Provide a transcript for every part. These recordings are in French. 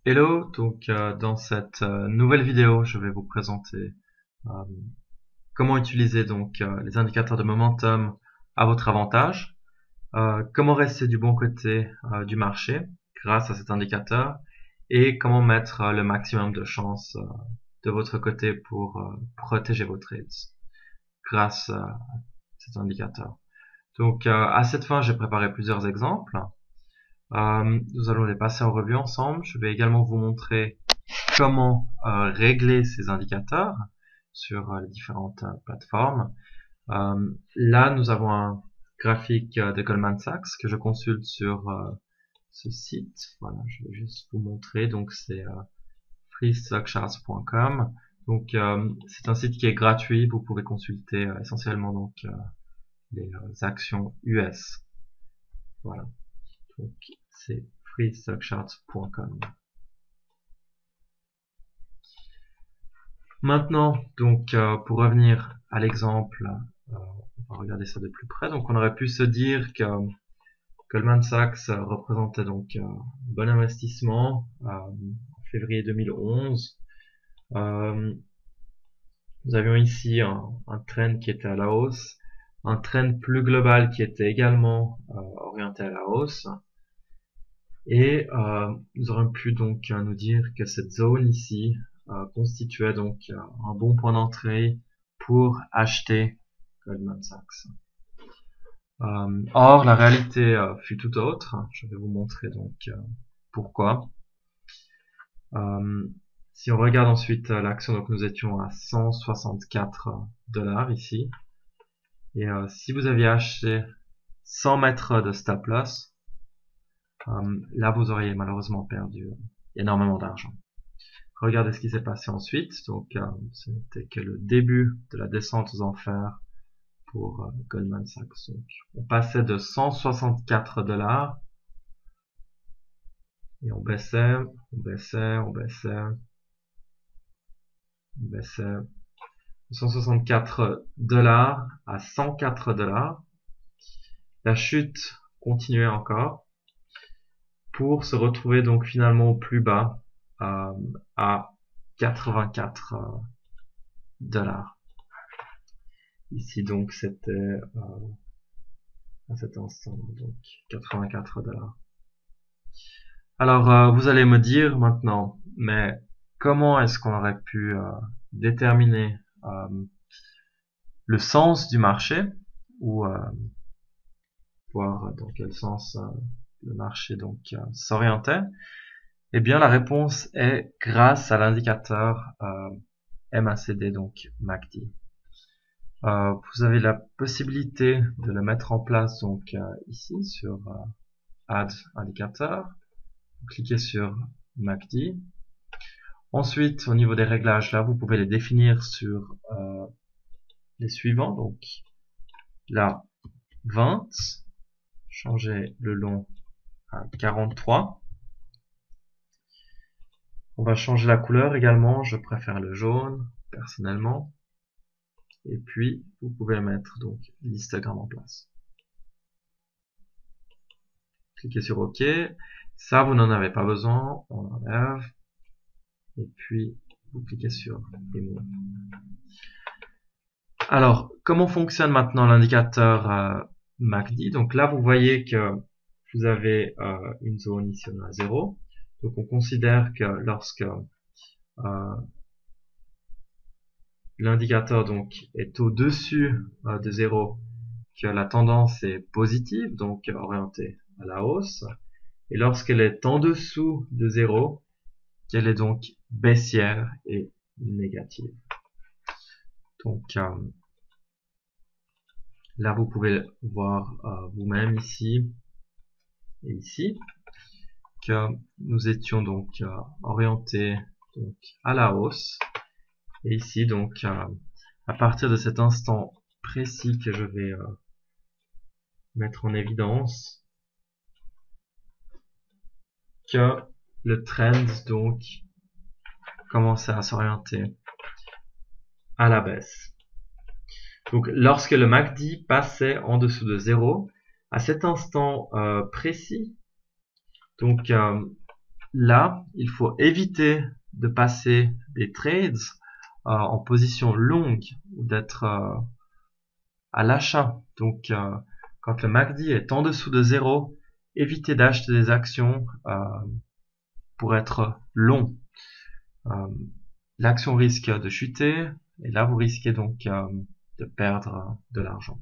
Hello, dans cette nouvelle vidéo, je vais vous présenter euh, comment utiliser les indicateurs de momentum à votre avantage, comment rester du bon côté du marché grâce à cet indicateur et comment mettre le maximum de chance de votre côté pour protéger vos trades grâce à cet indicateur. À cette fin, j'ai préparé plusieurs exemples. Nous allons les passer en revue ensemble. Je vais également vous montrer comment régler ces indicateurs sur les différentes plateformes. Là, nous avons un graphique de Goldman Sachs que je consulte sur ce site. Voilà, je vais juste vous montrer. Donc, c'est freestockcharts.com. C'est un site qui est gratuit. Vous pouvez consulter essentiellement les actions US. Voilà. Donc, c'est freestockcharts.com. Maintenant, pour revenir à l'exemple, on va regarder ça de plus près. Donc, on aurait pu se dire que Goldman Sachs représentait un bon investissement en février 2011. Nous avions ici un trend qui était à la hausse, un trend plus global qui était également orienté à la hausse. Et nous aurions pu nous dire que cette zone ici constituait un bon point d'entrée pour acheter Goldman Sachs. Or, la réalité fut tout autre. Je vais vous montrer pourquoi. Si on regarde ensuite l'action, donc nous étions à 164 $ ici. Et si vous aviez acheté sans mettre de stop loss, là vous auriez malheureusement perdu énormément d'argent. Regardez ce qui s'est passé ensuite. Ce n'était que le début de la descente aux enfers pour Goldman Sachs. Donc, on passait de 164 $ et on baissait, on baissait, on baissait, on baissait. 164 $ à 104 $. La chute continuait encore pour se retrouver donc finalement au plus bas à 84 $. Ici donc c'était à cet instant donc 84 $. Alors vous allez me dire maintenant, mais comment est-ce qu'on aurait pu déterminer le sens du marché ou voir dans quel sens le marché s'orientait? Eh bien la réponse est grâce à l'indicateur MACD, donc MACD. Vous avez la possibilité de le mettre en place ici sur Add Indicator. Vous cliquez sur MACD. Ensuite, au niveau des réglages, là, vous pouvez les définir sur les suivants. Donc là, 20, changer le long à 43. On va changer la couleur également. Je préfère le jaune personnellement. Et puis, vous pouvez mettre l'histogramme en place. Cliquez sur OK. Ça, vous n'en avez pas besoin. On enlève. Et puis, vous cliquez sur Remove. Alors, comment fonctionne maintenant l'indicateur MACD? Donc là, vous voyez que vous avez une zone ici à 0. Donc on considère que lorsque l'indicateur est au-dessus de 0, que la tendance est positive, donc orientée à la hausse. Et lorsqu'elle est en dessous de 0, qu'elle est donc baissière et négative. Là, vous pouvez voir vous-même ici et ici que nous étions orientés à la hausse. Et ici, à partir de cet instant précis que je vais mettre en évidence, que le trend commençait à s'orienter à la baisse. Donc lorsque le MACD passait en dessous de 0, à cet instant précis, là, il faut éviter de passer des trades en position longue ou d'être à l'achat. Donc, quand le MACD est en dessous de 0, évitez d'acheter des actions pour être long. L'action risque de chuter et là, vous risquez donc de perdre de l'argent.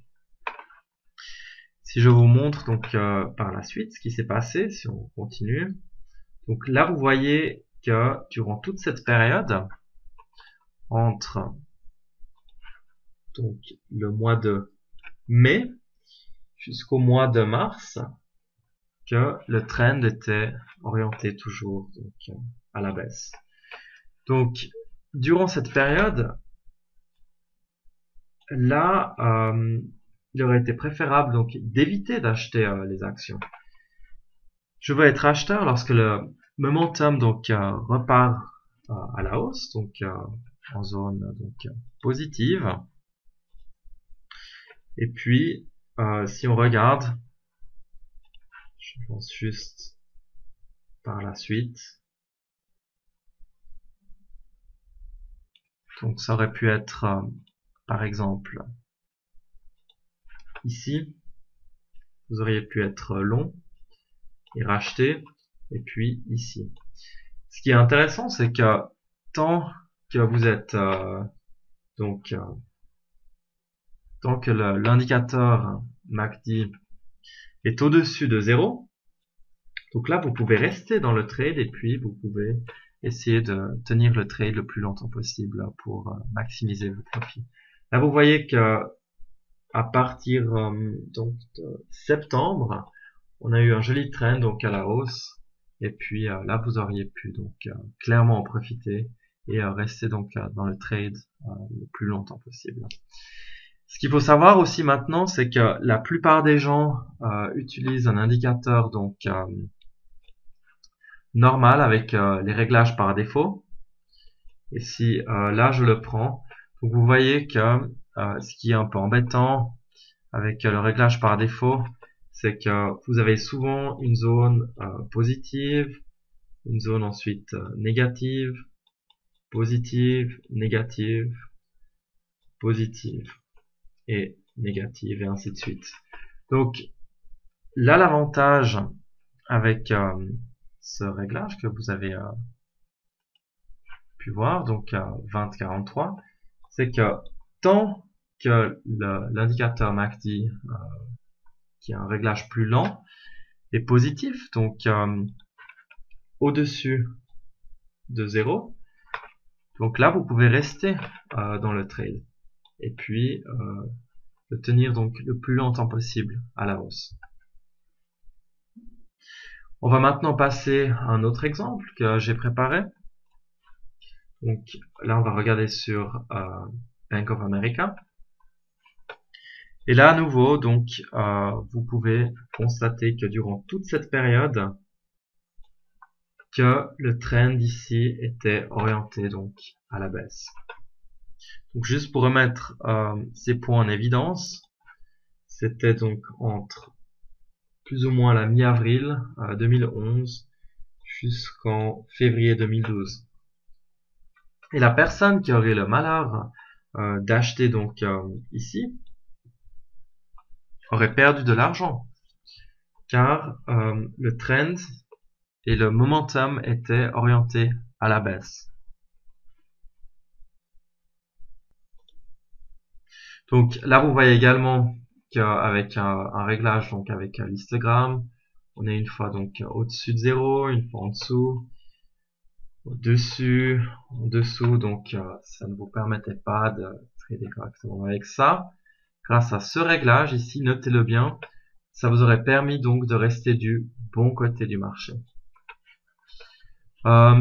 Si je vous montre donc par la suite ce qui s'est passé, si on continue. Donc là, vous voyez que durant toute cette période, entre donc le mois de mai jusqu'au mois de mars, que le trend était orienté toujours donc, à la baisse. Donc, durant cette période, là, il aurait été préférable donc d'éviter d'acheter les actions. Je veux être acheteur lorsque le momentum donc repart à la hausse, donc en zone donc positive. Et puis, si on regarde, je pense juste par la suite. Donc ça aurait pu être, par exemple, ici, vous auriez pu être long et racheter, et puis ici. Ce qui est intéressant, c'est que tant que vous êtes tant que l'indicateur MACD est au-dessus de 0, donc là vous pouvez rester dans le trade et puis vous pouvez essayer de tenir le trade le plus longtemps possible pour maximiser vos profits. Là vous voyez que à partir donc de septembre, on a eu un joli trend donc à la hausse et puis là vous auriez pu donc clairement en profiter et rester donc dans le trade le plus longtemps possible. Ce qu'il faut savoir aussi maintenant, c'est que la plupart des gens utilisent un indicateur donc normal avec les réglages par défaut. Et si là je le prends, donc vous voyez que ce qui est un peu embêtant avec le réglage par défaut, c'est que vous avez souvent une zone positive, une zone ensuite négative, positive, négative, positive et négative et ainsi de suite. Donc là l'avantage avec ce réglage que vous avez pu voir, donc 20-43, c'est que tant que l'indicateur MACD qui a un réglage plus lent est positif, donc au-dessus de 0, donc là vous pouvez rester dans le trade et puis le tenir donc le plus longtemps possible à la hausse. On va maintenant passer à un autre exemple que j'ai préparé. Donc là on va regarder sur Bank of America. Et là à nouveau donc vous pouvez constater que durant toute cette période que le trend ici était orienté donc à la baisse. Donc juste pour remettre ces points en évidence, c'était donc entre plus ou moins la mi-avril 2011 jusqu'en février 2012. Et la personne qui aurait le malheur d'acheter donc ici aurait perdu de l'argent car le trend et le momentum étaient orientés à la baisse. Donc là vous voyez également qu'avec un réglage donc avec l'histogramme, on est une fois donc au-dessus de 0, une fois en dessous, au-dessus, en dessous, donc ça ne vous permettait pas de trader correctement avec ça. Grâce à ce réglage ici, notez-le bien, ça vous aurait permis donc de rester du bon côté du marché.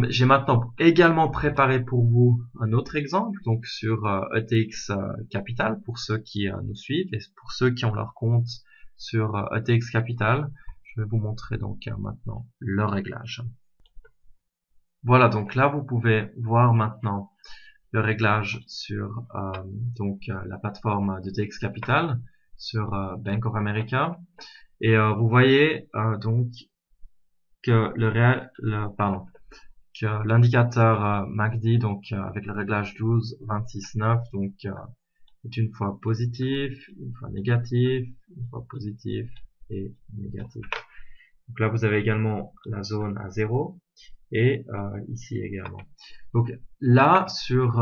J'ai maintenant également préparé pour vous un autre exemple, donc sur ETX Capital, pour ceux qui nous suivent et pour ceux qui ont leur compte sur ETX Capital. Je vais vous montrer donc maintenant le réglage. Voilà, donc là vous pouvez voir maintenant le réglage sur la plateforme d'ETX Capital sur Bank of America. Et vous voyez donc que que l'indicateur MACD, donc avec le réglage 12, 26, 9, donc est une fois positif, une fois négatif, une fois positif et négatif. Donc là, vous avez également la zone à 0 et ici également. Donc là, sur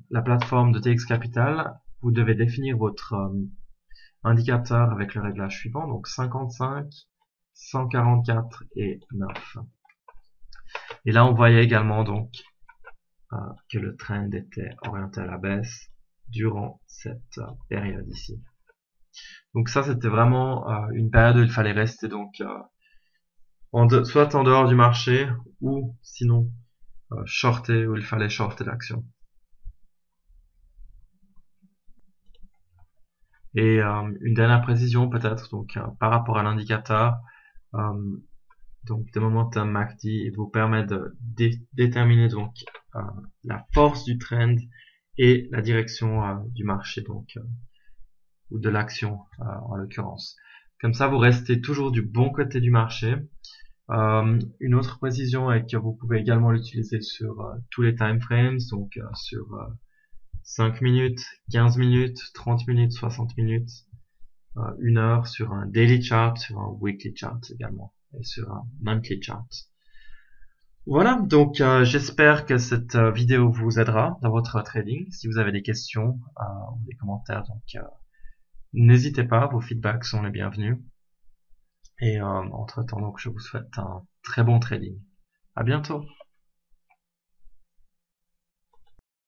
la plateforme de TX Capital, vous devez définir votre indicateur avec le réglage suivant, donc 55, 144 et 9. Et là, on voyait également donc que le trend était orienté à la baisse durant cette période ici. Donc ça, c'était vraiment une période où il fallait rester donc soit en dehors du marché ou sinon shorter, où il fallait shorter l'action. Et une dernière précision peut-être donc par rapport à l'indicateur, donc des momentum MACD, il vous permet de déterminer donc la force du trend et la direction du marché donc ou de l'action en l'occurrence. Comme ça, vous restez toujours du bon côté du marché. Une autre précision est que vous pouvez également l'utiliser sur tous les time frames, donc sur 5 minutes, 15 minutes, 30 minutes, 60 minutes, 1 heure sur un daily chart, sur un weekly chart également, et sur un monthly chart. Voilà, donc j'espère que cette vidéo vous aidera dans votre trading. Si vous avez des questions ou des commentaires, donc n'hésitez pas, vos feedbacks sont les bienvenus. Et entre-temps, donc je vous souhaite un très bon trading. À bientôt.